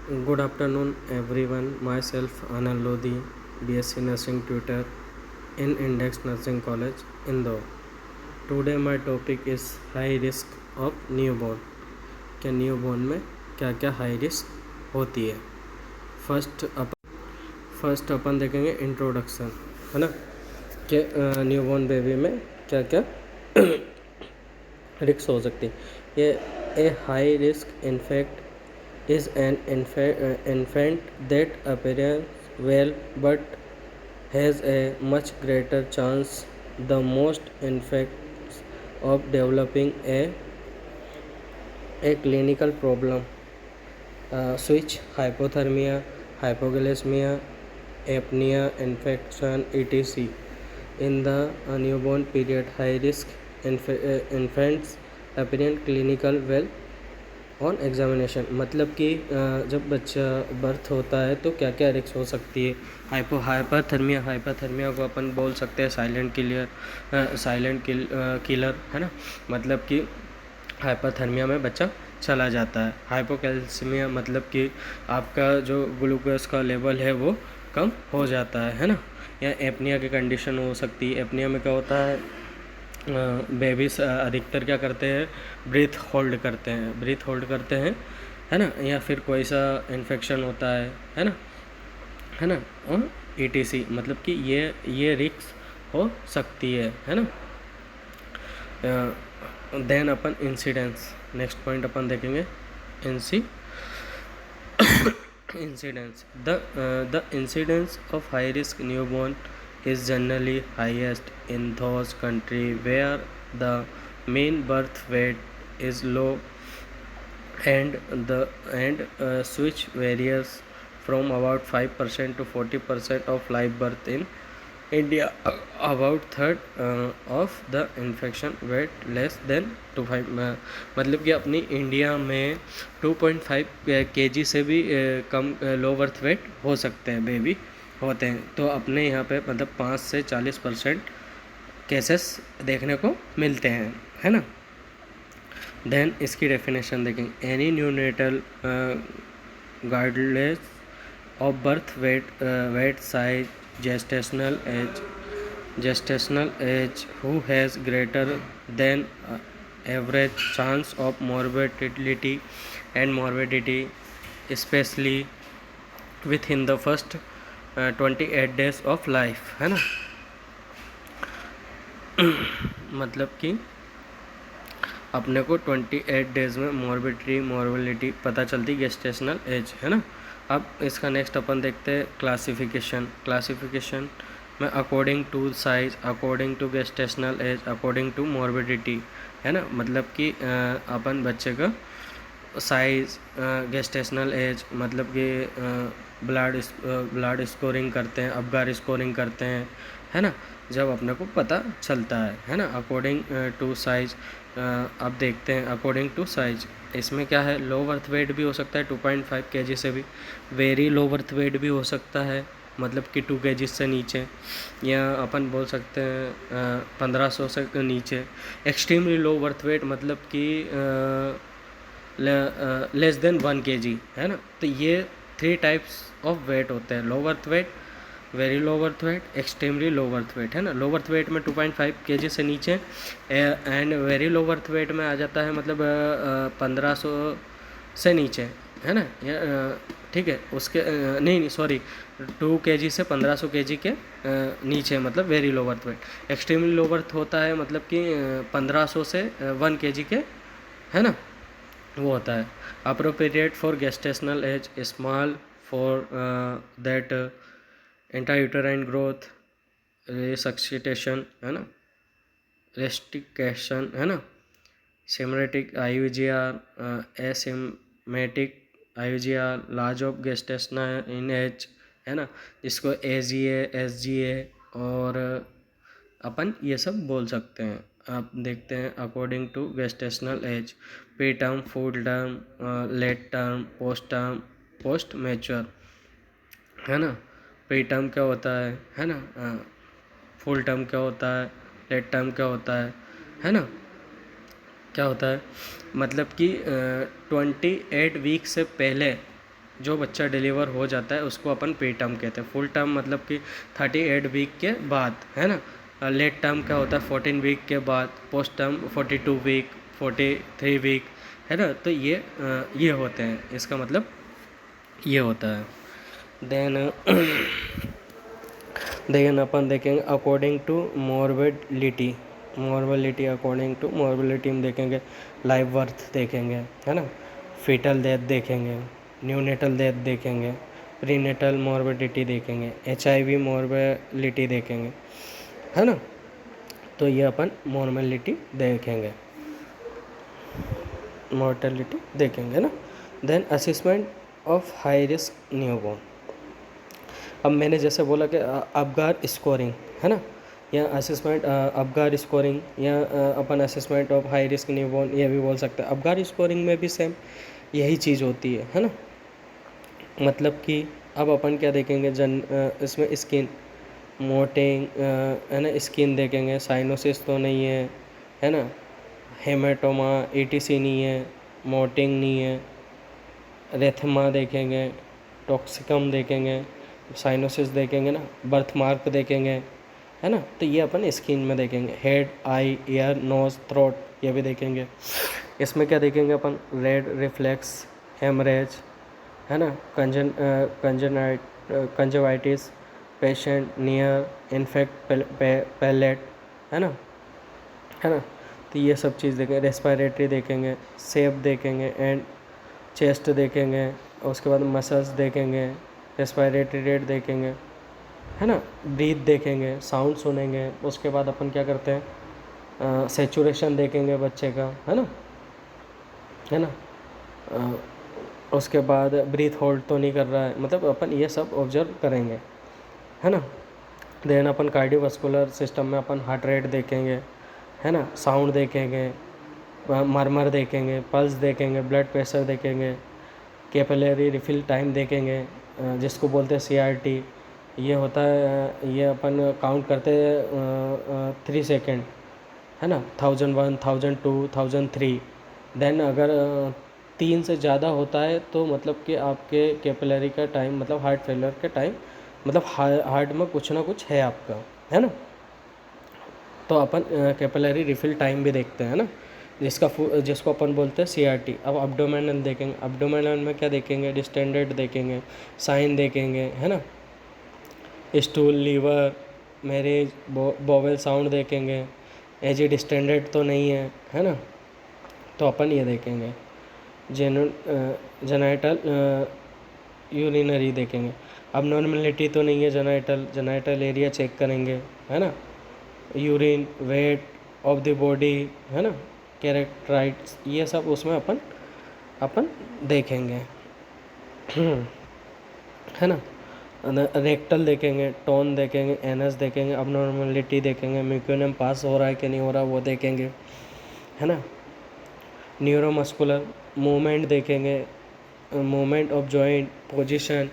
Good afternoon, everyone. Myself, Anand Lodi, BSc Nursing Tutor in Index Nursing College, Indore. Today, my topic is high risk of newborn. क्या newborn में क्या क्या high risk होती है। First अपन देखेंगे introduction, है ना, कि न्यूबॉर्न बेबी में क्या क्या रिस्क हो सकती है। ये a high risk infant is an infant that appears well but has a much greater chance the most infants of developing a clinical problem, switch, hypothermia, hypoglycemia, apnea, infection, etc. In the newborn period, high risk infants appear clinical well on examination, मतलब कि जब बच्चा birth होता है तो क्या क्या risk हो सकती है। हाइपरथर्मिया को अपन बोल सकते हैं साइलेंट किलर, है ना, मतलब कि हाइपरथर्मिया में बच्चा चला जाता है। हाइपोकैल्सीमिया मतलब कि आपका जो ग्लूकोज का लेवल है वो कम हो जाता है ना। या एपनिया की कंडीशन हो सकती है। एपनिया में क्या होता है, बेबीज अधिकतर क्या करते हैं, ब्रीथ होल्ड करते हैं, है ना, या फिर कोई सा इन्फेक्शन होता है ना, और ETC, मतलब कि ये रिस्क हो सकती है ना। देन अपन इंसिडेंस, नेक्स्ट पॉइंट अपन देखेंगे incidence. The incidence of high risk newborn is generally highest in those countries where the mean birth weight is low and switch varies from about 5% to 40% of live birth in India. About third of the infection weight less than 2.5, मतलब कि अपनी India में 2.5 kg से भी कम लो birth wait हो सकते हैं, baby होते हैं। तो अपने यहाँ पे मतलब 5 से 40% केसेस देखने को मिलते हैं, है ना। देन इसकी डेफिनेशन देखेंगे। Any neonatal गाइडलेस of birth weight size gestational age who has greater than average chance of morbidity especially within the first 28 days of life, है ना। मतलब कि अपने को 28 डेज़ में मॉर्बिलिटी पता चलती गेस्टेशनल एज, है ना। अब इसका नेक्स्ट अपन देखते हैं क्लासिफिकेशन में according to size, according to gestational age, according to morbidity, है ना। मतलब कि अपन बच्चे का साइज, गेस्टेशनल एज, मतलब कि ब्लड स्कोरिंग करते हैं, अबगार स्कोरिंग करते हैं, है ना, जब अपने को पता चलता है ना। अकॉर्डिंग टू साइज, अब देखते हैं अकॉर्डिंग टू साइज, इसमें क्या है, लो बर्थ वेट भी हो सकता है 2.5 kg से भी, वेरी लो बर्थ वेट भी हो सकता है, मतलब कि 2 kg से नीचे, या अपन बोल सकते हैं 1500 से नीचे। एक्सट्रीमली लो बर्थ वेट मतलब कि लेस देन 1 kg, है ना। तो ये 3 टाइप्स ऑफ वेट होते हैं, लो birth wait, very low birth wait, extremely low birth wait, है ना। लो बर्थ वेट में 2.5 kg से नीचे, and very low birth wait में आ जाता है मतलब 1500 से नीचे, है ना। ठीक है, उसके नहीं सॉरी 2 kg से 1500 kg के नीचे मतलब very low birth wait. Extremely low birth होता है मतलब कि 1500 से 1 kg के, है ना, वो होता है। Appropriate for gestational age, small for that intrauterine growth, resuscitation, है ना, रेस्टिकेशन, है ना, symmetric IUGR, asymmetric IUGR, large of gestational in age, है ना, जिसको AGA SGA और अपन ये सब बोल सकते हैं। आप देखते हैं according to gestational age, pre term, full term, late term, post mature, है ना। प्री टर्म क्या होता है ना, फुल टर्म क्या होता है, लेट टर्म क्या होता है ना। क्या होता है, मतलब कि 28 वीक से पहले जो बच्चा डिलीवर हो जाता है उसको अपन प्री टर्म कहते हैं। फुल टर्म मतलब कि 38 वीक के बाद, है ना। लेट टर्म क्या होता है 14 वीक के बाद, पोस्ट टर्म 42 वीक, 43 वीक, है ना। तो ये होते हैं, इसका मतलब ये होता है। देन देन अपन देखेंगे according to morbidity, according to morbidity में देखेंगे लाइव बर्थ देखेंगे, है ना, फीटल डेथ देखेंगे, न्यूनेटल डेथ देखेंगे, प्रीनेटल मॉर्बिडिटी देखेंगे, HIV मॉर्बिडिटी देखेंगे, है ना। तो ये अपन मॉर्बिडिटी देखेंगे, मॉर्टेलिटी देखेंगे ना। Then assessment of high risk newborn. अब मैंने जैसे बोला कि अबगार स्कोरिंग, है ना, या असेसमेंट अबगार स्कोरिंग, या अपन assessment of high risk newborn ये भी बोल सकते हैं। अबगार स्कोरिंग में भी सेम यही चीज़ होती है ना। मतलब कि अब अपन क्या देखेंगे, इसमें स्किन मोटिंग, है ना, स्किन देखेंगे, साइनोसिस तो नहीं है ना, हेमेटोमा ETC नहीं है, मोटिंग नहीं है, रेथमा देखेंगे, टॉक्सिकम देखेंगे, साइनोसिस देखेंगे ना, बर्थ मार्क देखेंगे, है ना। तो ये अपन स्किन में देखेंगे। हेड, आई, ईयर, नोज, थ्रोट ये भी देखेंगे। इसमें क्या देखेंगे अपन, रेड रिफ्लेक्स, हेमरेज, है ना, conjunctivitis, patient near infect palate, है ना। तो ये सब चीज़ देखेंगे। रेस्पिरेटरी देखेंगे, शेप देखेंगे, एंड चेस्ट देखेंगे, उसके बाद मसल्स देखेंगे, रेस्पिरेटरी रेट देखेंगे, है ना, ब्रीथ देखेंगे, साउंड सुनेंगे। उसके बाद अपन क्या करते हैं, सेचुरेशन देखेंगे बच्चे का, है ना। उसके बाद ब्रीथ होल्ड तो नहीं कर रहा है, मतलब अपन ये सब ऑब्जर्व करेंगे, है ना। देन अपन कार्डियोवास्कुलर सिस्टम में अपन हार्ट रेट देखेंगे, है ना, साउंड देखेंगे, मरमर देखेंगे, पल्स देखेंगे, ब्लड प्रेशर देखेंगे, कैपिलरी रिफिल टाइम देखेंगे, जिसको बोलते हैं CRT। ये होता है, ये अपन काउंट करते हैं 3 सेकेंड, है ना, 1001, 1002, 1003। देन अगर 3 से ज़्यादा होता है तो मतलब कि आपके कैपिलरी का टाइम, मतलब हार्ट फेलियर के टाइम, मतलब हार्ट में कुछ ना कुछ है आपका, है ना। तो अपन कैपिलरी रिफिल टाइम भी देखते हैं ना, जिसको अपन बोलते हैं CRT। अब अब्डोमिनल देखेंगे। अब्डोमिनल में क्या देखेंगे, डिस्टेंडेड देखेंगे, साइन देखेंगे, है ना, stool, liver, marriage, bowel sound देखेंगे, एज डिस्टेंडेड तो नहीं है ना। तो अपन ये देखेंगे। जेनाइटल यूरिनरी देखेंगे। अब नॉर्मलिटी तो नहीं है जेनाइटल एरिया चेक करेंगे, है ना। Urine, weight of the body, है ना, कैरेक्टराइट्स, ये सब उसमें अपन देखेंगे, है ना। रेक्टल देखेंगे, टोन देखेंगे, एनस देखेंगे, अब नॉर्मलिटी देखेंगे, म्यूकोनियम पास हो रहा है कि नहीं हो रहा वो देखेंगे, है ना। न्यूरोमस्कुलर मूवमेंट देखेंगे, movement of joint, position,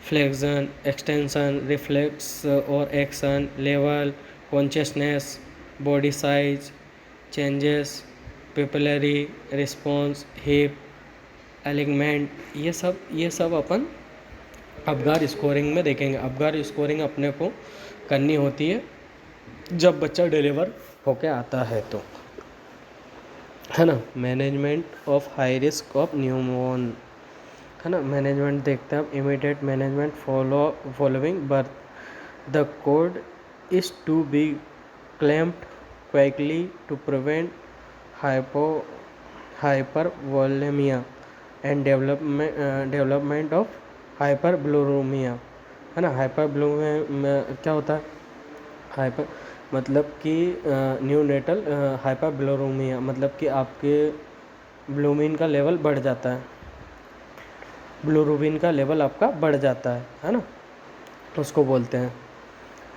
flexion, extension, reflex और action, level, consciousness, body size changes, pupillary response, hip alignment, ये सब अपन अबगार स्कोरिंग में देखेंगे। अबगार स्कोरिंग अपने को करनी होती है जब बच्चा डिलीवर होके आता है तो, है ना। Management of high risk of न्यूमोन, है ना। मैनेजमेंट देखते हैं अब। Immediate management following birth, the cord is to be clamped quickly to prevent hypervolemia and development of hyperbilirubinemia, है ना। हाइपरब्लूमिया क्या होता है, हाइपर मतलब कि न्यूनेटल हाइपरब्लूमिया, मतलब कि आपके ब्लूमिन का लेवल बढ़ जाता है, ब्लूरुबिन का लेवल आपका बढ़ जाता है ना, तो उसको बोलते हैं,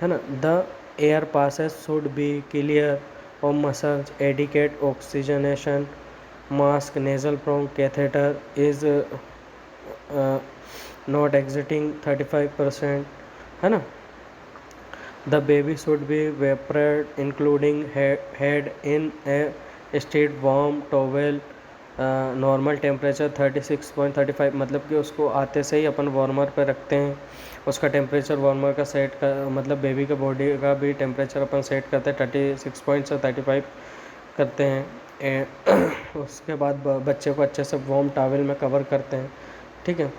है ना। The air passes should be clear of muscles, adequate oxygenation, mask, nasal prong catheter is not exceeding 35%, है ना। द बेबी शुड बी वेपरेड including head in a state warm towel, normal temperature 36.35, मतलब कि उसको आते से ही अपन वार्मर पे रखते हैं, उसका टेम्परेचर वार्मर का सेट कर, मतलब बेबी का बॉडी का भी टेम्परेचर अपन सेट करते हैं 36.35 करते हैं। उसके बाद बच्चे को अच्छे से वार्म टॉवल में कवर करते हैं, ठीक है।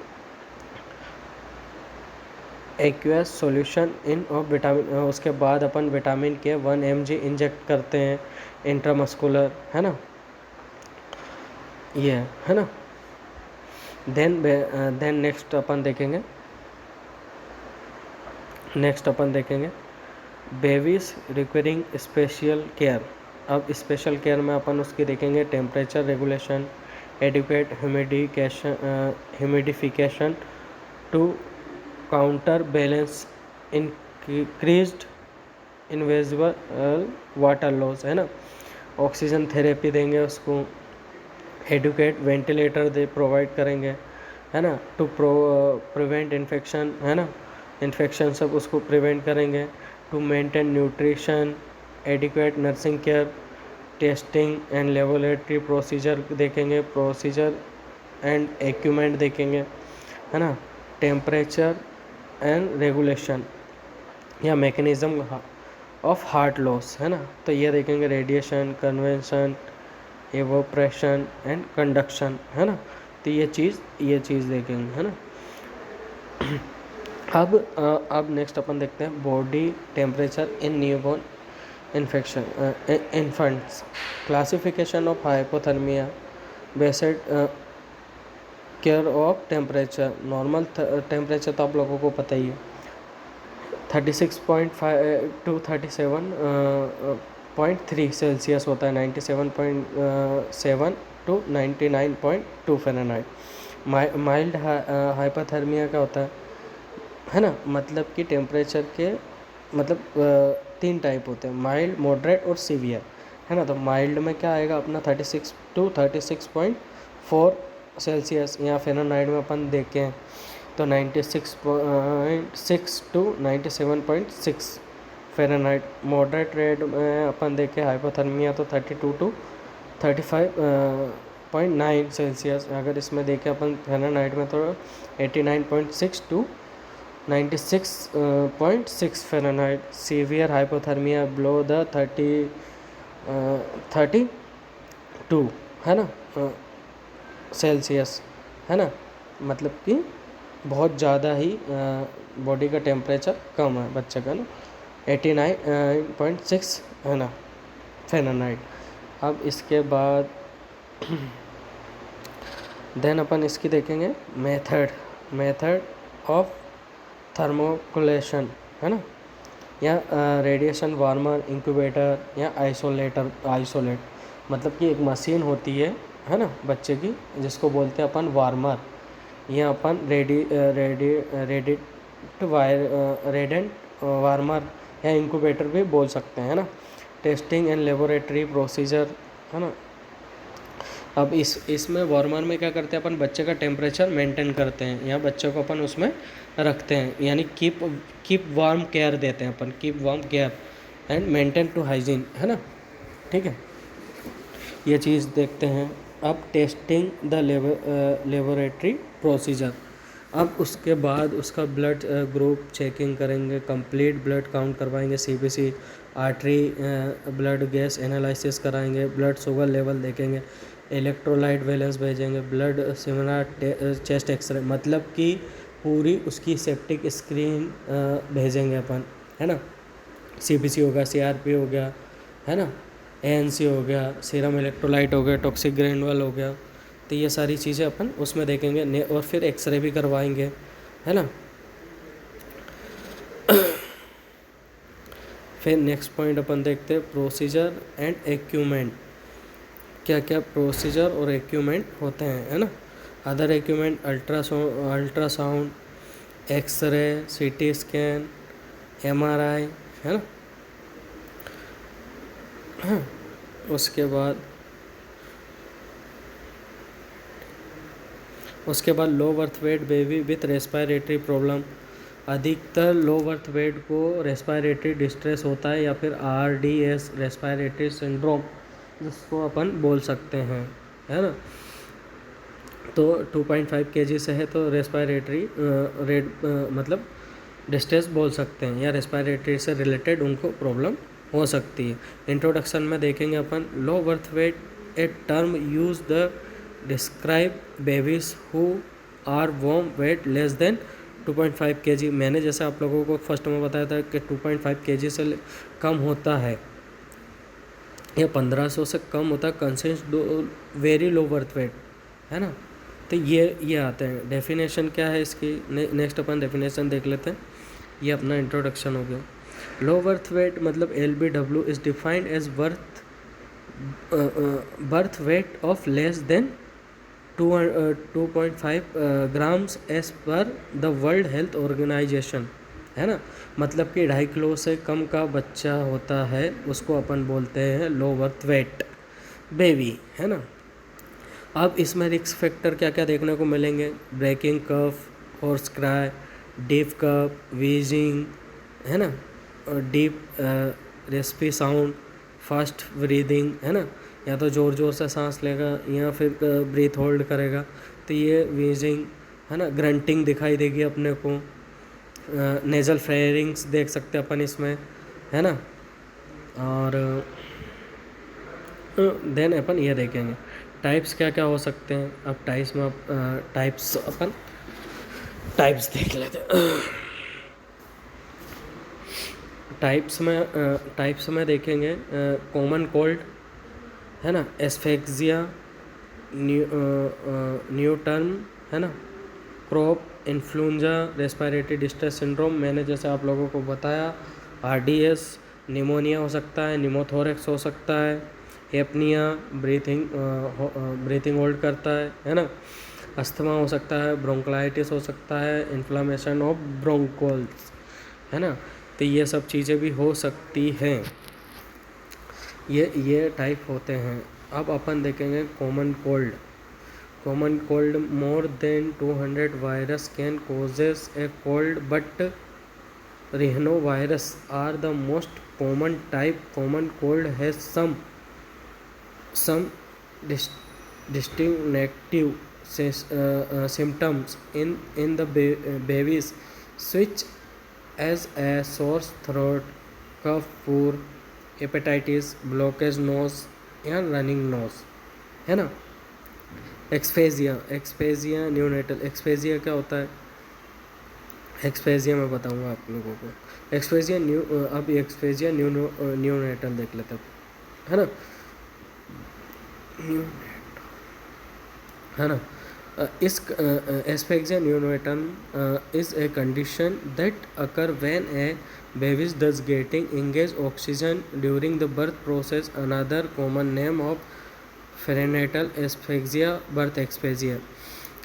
एक्यूएस सॉल्यूशन इन और विटामिन, उसके बाद अपन विटामिन के 1 mg इंजेक्ट करते हैं इंट्रामस्कुलर, है ना, ये है ना। देन नेक्स्ट अपन देखेंगे बेबीज रिक्वायरिंग स्पेशल केयर। अब स्पेशल केयर में अपन उसकी देखेंगे temperature regulation, adequate humidification to counter balance increased invisible water loss, है ना। ऑक्सीजन थेरेपी देंगे उसको, एडुकेट वेंटिलेटर दे प्रोवाइड करेंगे, है ना, टू प्रिवेंट इन्फेक्शन, है ना, इन्फेक्शन सब उसको प्रिवेंट करेंगे, to maintain nutrition, adequate nursing care, testing and laboratory procedure देखेंगे, प्रोसीजर एंड इक्विपमेंट देखेंगे, है ना, टेम्परेचर एंड रेगुलेशन या मैकेनिज्म ऑफ हार्ट लॉस, है ना। तो ये देखेंगे radiation, convention, evaporation and conduction, है ना। तो ये चीज़ देखेंगे, है ना। अब नेक्स्ट अपन देखते हैं body temperature in newborn infection infants, classification of hypothermia based care of temperature. Normal temperature तो आप लोगों को पता ही है 36.5 to 37.3 सेल्सियस होता है, 97.7 to 99.2 फ़ारेनहाइट। माइल्ड हाइपोथर्मिया का होता है ना, मतलब कि टेम्परेचर के मतलब 3 टाइप होते हैं, माइल्ड, मॉडरेट और सीवियर, है ना। तो माइल्ड में क्या आएगा अपना 36 to 36.4 सेल्सियस, या फ़ारेनहाइट में अपन देखें तो 96.6 to 97.6 फ़ारेनहाइट। मॉडरेट रेट में अपन देखें हाइपोथर्मिया तो 32 to 35.9 सेल्सियस। अगर इसमें देखें अपन फ़ारेनहाइट में तो 89.6 to 96.6 Fahrenheit. Severe hypothermia below the 32, है ना, सेल्सियस, है ना, मतलब कि बहुत ज़्यादा ही बॉडी का टेम्परेचर कम है बच्चे का ना, 89.6, है ना, फ़ारेनहाइट। अब इसके बाद देन अपन इसकी देखेंगे मेथड ऑफ थर्मोकुलेशन, है ना, या रेडिएशन वार्मर, इंक्यूबेटर या आइसोलेट, मतलब कि एक मशीन होती है ना बच्चे की, जिसको बोलते हैं अपन वार्मर, या अपन रेडेंट वार्मर या इंक्यूबेटर भी बोल सकते हैं, है ना। टेस्टिंग एंड लेबोरेटरी प्रोसीजर, है ना। अब इसमें वार्मर में क्या करते हैं अपन, बच्चे का टेम्परेचर मेंटेन करते हैं, या बच्चे को अपन उसमें रखते हैं, यानी कीप वार्म केयर देते हैं अपन, keep warm care and maintain to hygiene, है ना, ठीक है। ये चीज़ देखते हैं। अब टेस्टिंग द लेबोरेटरी प्रोसीजर, अब उसके बाद उसका ब्लड ग्रुप चेकिंग करेंगे, कंप्लीट ब्लड काउंट करवाएंगे, CBC, artery blood gas analysis कराएंगे, ब्लड शुगर लेवल देखेंगे, इलेक्ट्रोलाइट बैलेंस भेजेंगे, ब्लड सेमिनार चेस्ट एक्सरे, मतलब कि पूरी उसकी सेप्टिक स्क्रीन भेजेंगे अपन, है ना। सीबीसी हो गया, सीआरपी हो गया, है ना, एएनसी हो गया, सीरम इलेक्ट्रोलाइट हो गया, टॉक्सिक ग्रैनुअल हो गया। तो ये सारी चीज़ें अपन उसमें देखेंगे, और फिर एक्सरे भी करवाएंगे, है ना। फिर नेक्स्ट पॉइंट अपन देखते हैं प्रोसीजर एंड इक्विपमेंट, क्या क्या प्रोसीजर और इक्विपमेंट होते हैं, है ना। Other equipment ultrasound, x ray, CT scan, MRI, है ना। उसके बाद low birth weight baby with respiratory problem, अधिकतर लो बर्थ वेट को रेस्पिरेटरी डिस्ट्रेस होता है, या फिर RDS रेस्पिरेटरी सिंड्रोम जिसको अपन बोल सकते हैं, है ना। तो 2.5 kg से है तो रेस्पिरेटरी रेट मतलब डिस्ट्रेस बोल सकते हैं, या रेस्पिरेटरी से रिलेटेड उनको प्रॉब्लम हो सकती है। इंट्रोडक्शन में देखेंगे अपन low birth weight a term use the describe babies who are warm weight less than 2.5 kg। मैंने जैसे आप लोगों को फर्स्ट में बताया था कि 2.5 kg से कम होता है या 1500 से कम होता है consist very low birth wait, है ना। तो ये आते हैं। डेफिनेशन क्या है इसकी, नेक्स्ट अपन डेफिनेशन देख लेते हैं। ये अपना इंट्रोडक्शन हो गया। लो बर्थ वेट मतलब LBW is defined as birth weight of less than 2.5 grams as per the World Health Organization, है ना। मतलब कि 2.5 किलो से कम का बच्चा होता है उसको अपन बोलते हैं लो बर्थ वेट बेबी, है ना। अब इसमें रिस्क फैक्टर क्या क्या देखने को मिलेंगे, ब्रेकिंग कफ, हॉर्स क्राई, डीप कफ, वीजिंग, है ना, और डीप रेस्पी साउंड, फास्ट ब्रीदिंग, है ना, या तो ज़ोर ज़ोर से सांस लेगा या फिर ब्रीथ होल्ड करेगा, तो ये वीजिंग, है ना। ग्रंटिंग दिखाई देगी अपने को, नेजल फ्लेयरिंग्स देख सकते हैं अपन इसमें, है ना। और देन अपन ये देखेंगे टाइप्स क्या क्या हो सकते हैं। अब टाइप्स में अपन टाइप्स देख लेते हैं। टाइप्स में देखेंगे कॉमन कोल्ड, है ना, एस्फेक्सिया, न्यू टर्म, है ना, crop, influenza, respiratory distress syndrome, मैंने जैसे आप लोगों को बताया, RDS, निमोनिया हो सकता है, निमोथोरेक्स हो सकता है, एपनिया, ब्रीथिंग होल्ड करता है ना, अस्थमा हो सकता है, ब्रोंकलाइटिस हो सकता है, इन्फ्लामेशन ऑफ ब्रोंकोल्स, है ना। तो ये सब चीज़ें भी हो सकती हैं, ये टाइप होते हैं। अब अपन देखेंगे common cold more than 200 virus can causes a cold, but rhinovirus are the most common type. Common cold has some distinctive symptoms in the babies, such as a sore throat, cough, poor hepatitis, blockage nose या running nose, है ना। एक्सपेजिया neonatal, एक्सपेजिया क्या होता है, एक्सपेजिया मैं बताऊंगा आप लोगों को। अब एक्सपेजिया न्यूनेटल देख लेते हैं, है ना। है ना, इस asphyxia neonatal is a condition that occur when A baby thus getting engaged oxygen during the birth process. Another common name of perinatal asphyxia birth asphyxia,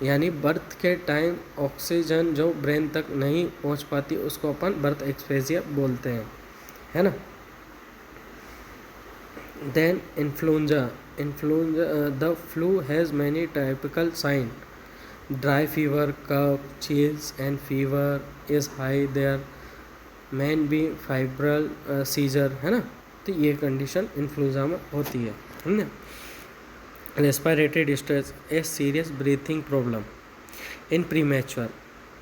यानी बर्थ के टाइम ऑक्सीजन जो ब्रेन तक नहीं पहुंच पाती उसको अपन बर्थ एक्सपेजिया बोलते हैं, है ना। Then influenza the flu has many typical sign, dry fever, cough, chills and fever is high there, may be febrile seizure, है ना। तो ये कंडीशन इन्फ्लुएंजा में होती है ना। Respiratory distress a serious breathing problem in premature,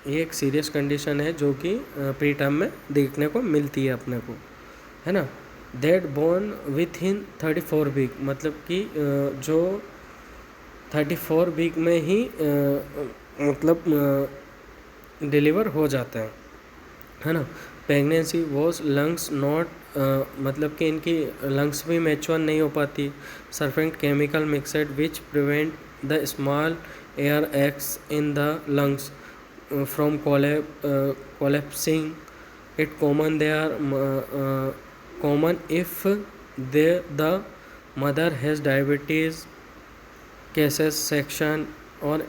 ये एक सीरियस कंडीशन है जो कि प्री टर्म में देखने को मिलती है अपने को, है ना। That born with in 34 week, मतलब कि जो 34 वीक में ही मतलब डिलीवर हो जाते हैं, है ना। प्रेगनेंसी वॉज लंग्स नॉट, मतलब कि इनकी लंग्स भी मैच्योर नहीं हो पाती। Surfactant chemical mixed which prevent the small air sacs in the lungs from collapsing it common, they are common if the mother has diabetes, cases section और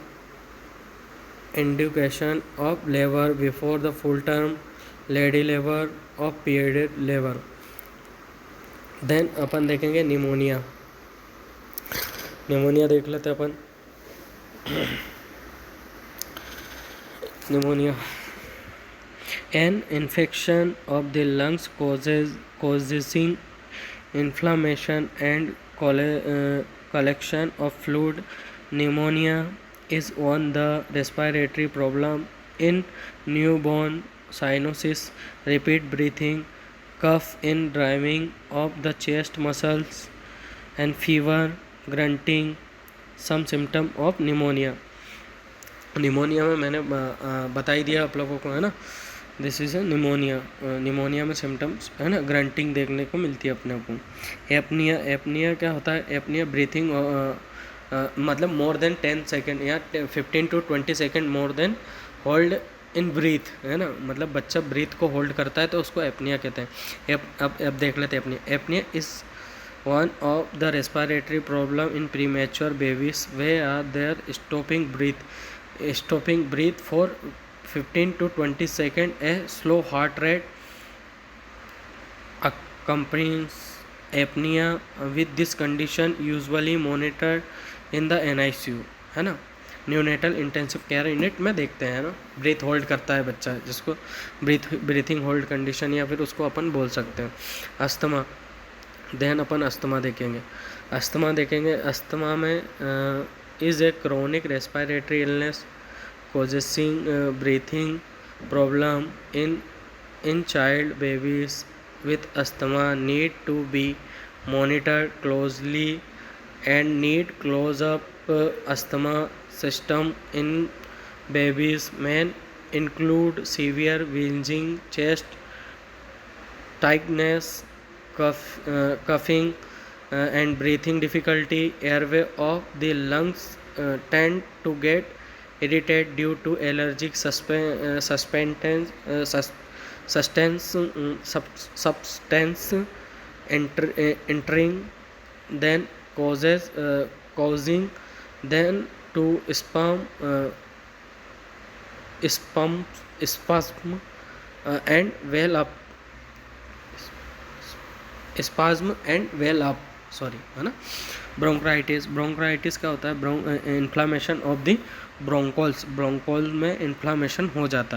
indication of labour before the full term, lady labour of period labour. Then अपन देखेंगे pneumonia देख लेते हैं अपन। Pneumonia an infection of the lungs causing inflammation and collection of fluid. Pneumonia is on the respiratory problem in newborn, cyanosis, repeat breathing, cough in driving of the chest muscles, and fever, grunting, some symptom of pneumonia. Pneumonia में मैंने बता ही दिया आप लोगों को, है ना. This is pneumonia. Pneumonia में सिम्टम्स, है ना, ग्रंटिंग देखने को मिलती है अपने को. एपनिया, एपनिया क्या होता है? एपनिया ब्रीथिंग मतलब मोर देन 10 सेकेंड या 15 to 20 second more than hold in breath, है ना. मतलब बच्चा ब्रीथ को होल्ड करता है तो उसको एपनिया कहते हैं. अब देख लेते हैं apnoea. Apnoea is one of the respiratory problem in premature babies where they are stopping breath for 15 to 20 seconds. A slow heart rate accompanies apnea. With this condition usually monitored in the NICU, है ना, neonatal intensive care unit में देखते हैं ना. Breath hold करता है बच्चा, जिसको ब्रीथिंग होल्ड कंडीशन या फिर उसको अपन बोल सकते हैं. अस्थमा, देन अपन अस्थमा देखेंगे. अस्थमा में is a chronic respiratory illness causing breathing problem in child. Babies with asthma need to be monitored closely and need close up asthma system in babies may include severe wheezing, chest tightness, coughing, and breathing difficulty. Airway of the lungs tend to get irritated due to allergic substance entering, then causing then to spasm and well up. Spasm and well up, sorry, है ना. Bronchitis, bronchitis क्या होता है? Inflammation of the bronchioles. Bronchiole में inflammation हो जाता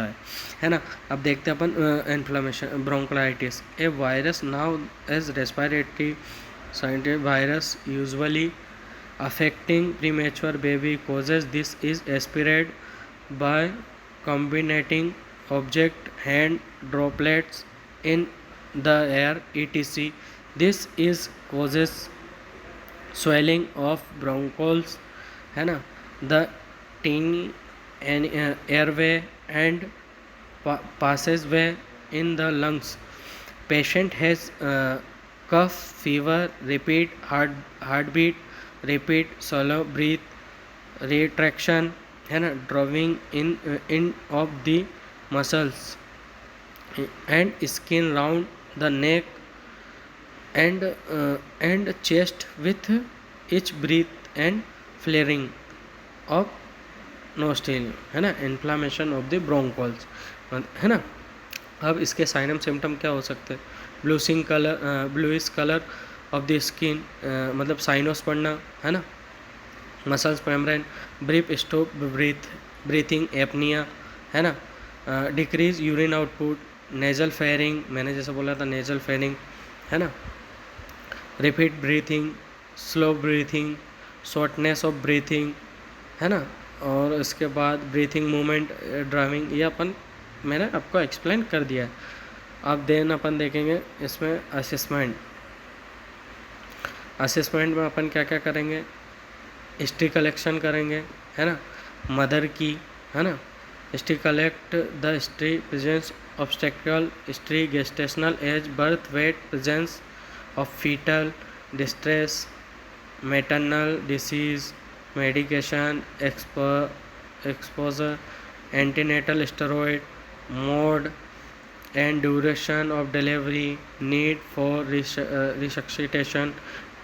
है ना. अब देखते हैं अपन inflammation. Bronchitis a virus now as respiratory scientific virus usually affecting premature baby causes. This is aspirated by combinating object, hand droplets in the air, etc. This is causes swelling of bronchioles, है ना, the tiny airway and passageway in the lungs. Patient has cough, fever, repeat heartbeat, repeat shallow breath, retraction, है ना, drawing in of the muscles and skin round the neck and chest with each breath and flaring of nostril, है ना. Inflammation of the ब्रोंकोल्स, है ना. अब इसके sign and symptom क्या हो सकते हैं? Bluish colour of the skin, मतलब साइनोस पड़ना, है ना. Muscles membrane, brief stop breathing, apnoea, है ना. Decrease urine output, nasal flaring, मैंने जैसे बोला था नेजल फेयरिंग, है ना. Repeat breathing, slow breathing, shortness of breathing, है ना. और इसके बाद ब्रीथिंग मूवमेंट, ड्राइविंग, ये अपन मैंने आपको एक्सप्लेन कर दिया है. अब देन अपन देखेंगे इसमें असेसमेंट में अपन क्या क्या करेंगे? हिस्ट्री कलेक्शन करेंगे, है ना, मदर की, है ना. History collect the history, presence obstetrical history, gestational age, birth weight, presence of fetal distress, maternal disease, medication exposure, antenatal steroid, mode and duration of delivery, need for resuscitation,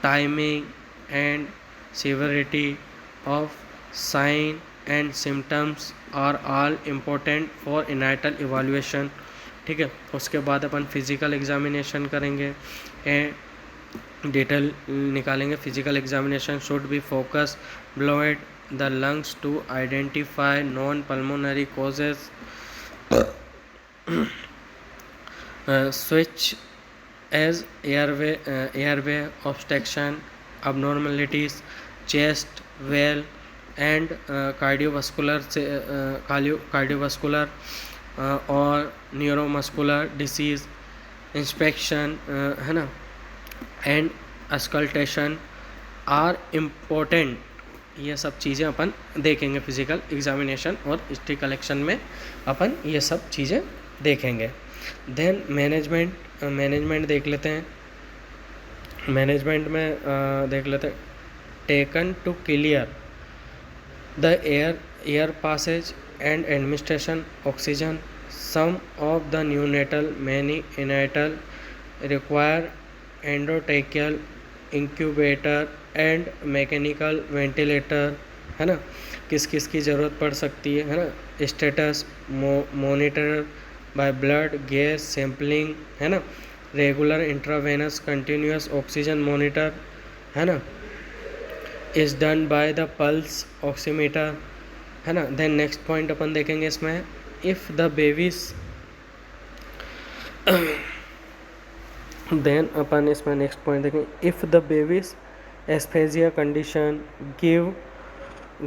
timing and severity of sign and symptoms are all important for neonatal evaluation. ठीक है. उसके बाद अपन physical examination करेंगे and detail निकालेंगे. Physical examination should be focus beyond the lungs to identify non pulmonary causes, switch as airway obstruction, abnormalities, chest, well, and cardiovascular से cardiovascular और neuromuscular disease, inspection है ना, एंड अस्कल्टेशन आर इम्पोर्टेंट। ये सब चीज़ें अपन देखेंगे physical examination और history collection में अपन ये सब चीज़ें देखेंगे। देन मैनेजमेंट देख लेते हैं। मैनेजमेंट में देख लेते हैं, taken to clear the air passage and administration oxygen, some of the neonatal many natal require endotracheal incubator and mechanical ventilator, है ना, किस किस की ज़रूरत पड़ सकती है ना, status monitor by blood gas sampling, है ना, regular intravenous continuous oxygen monitor, है ना, is done by the pulse oximeter, है ना। देन नेक्स्ट पॉइंट अपन देखेंगे इसमें, इफ़ द बेबीज देन अपन इसमें नेक्स्ट पॉइंट देखेंगे, if the babies asphyxia condition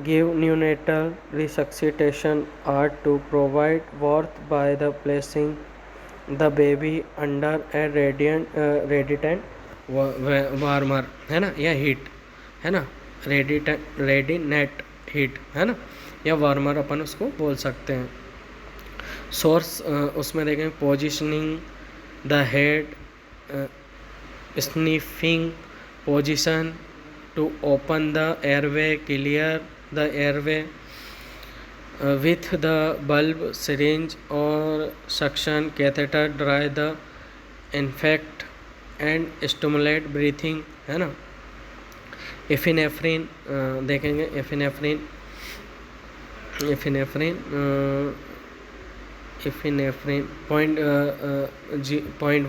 give neonatal resuscitation are to provide warmth by the placing the baby under a radiant warmer, है ना, या हीट, है ना, रेडिनेट हीट, है ना, या वार्मर अपन उसको बोल सकते हैं। सोर्स उसमें देखें, positioning the head, sniffing position to open the airway, clear the airway with the bulb, syringe or suction catheter, dry the infect and stimulate breathing, है ना। एफिनेफ्रिन देखेंगे, epinephrine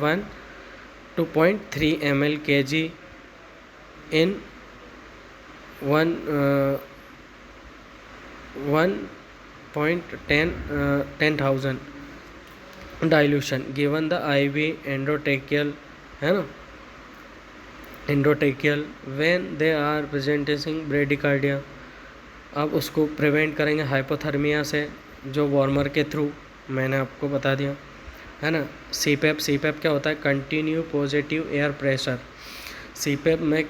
.1 to 0.3 ml kg in 10,000 dilution given the IV endotracheal, है ना, endotracheal when they are presenting bradycardia। अब उसको prevent करेंगे hypothermia से, जो वार्मर के थ्रू मैंने आपको बता दिया, है ना। सीपेप क्या होता है, continue positive air pressure. CPAP में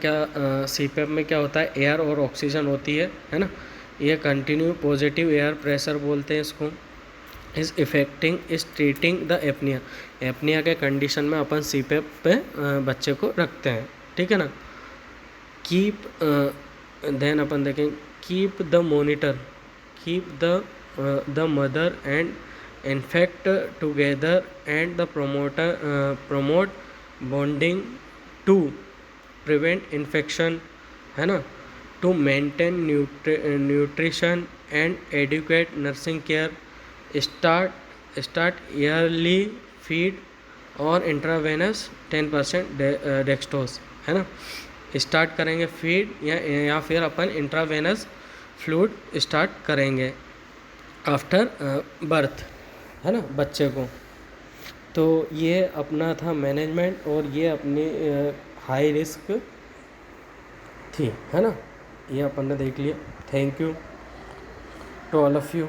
क्या होता है, एयर और ऑक्सीजन होती है ना, ये कंटिन्यू पॉजिटिव एयर प्रेशर बोलते हैं इसको। इस इफेक्टिंग इस ट्रीटिंग द एपनिया के कंडीशन में अपन सीपेप पे बच्चे को रखते हैं, ठीक है ना। कीप देन अपन देखें, keep the mother and infect together and the promote bonding to prevent infection, है ना, to maintain nutrition and adequate nursing care, start yearly feed और इंट्रावेनस 10% डेक्सटोज, है ना। स्टार्ट करेंगे फीड या फिर अपन इंट्रावेनस फ्लूइड स्टार्ट करेंगे आफ्टर बर्थ, है ना, बच्चे को। तो ये अपना था मैनेजमेंट और ये अपनी हाई रिस्क थी, है ना, ये अपन ने देख लिया। Thank you to all of you.